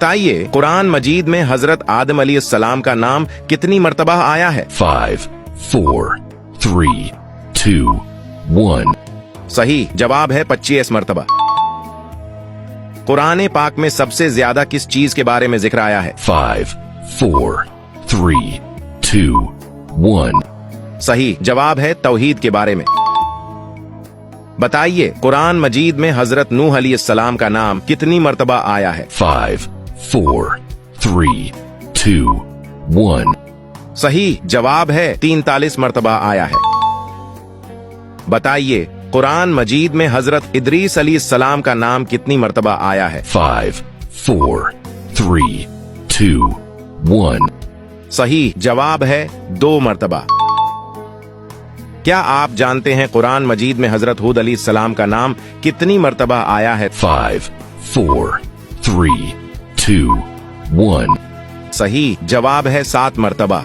बताइए कुरान मजीद में हजरत आदम अलैहिस्सलाम का नाम कितनी मर्तबा आया है? 5, 4, 3, 2, 1. सही जवाब है 25 मर्तबा। कुरान पाक में सबसे ज्यादा किस चीज के बारे में जिक्र आया है? 5, 4, 3, 2, 1. सही जवाब है तौहीद के बारे में। बताइए कुरान मजीद में हजरत नूह अलैहिस्सलाम का नाम कितनी मर्तबा आया है? 5, 4, 3, 2, 1. सही जवाब है 43 मर्तबा आया है। बताइए कुरान मजीद में हजरत इदरीस अलैहिस्सलाम का नाम कितनी मर्तबा आया है? 5, 4, 3, 2, 1. सही जवाब है 2 मर्तबा। क्या आप जानते हैं कुरान मजीद में हजरत हूद अलैहिस्सलाम का नाम कितनी मर्तबा आया है? 5, 4, 3, 2, 1. सही जवाब है 7 मर्तबा।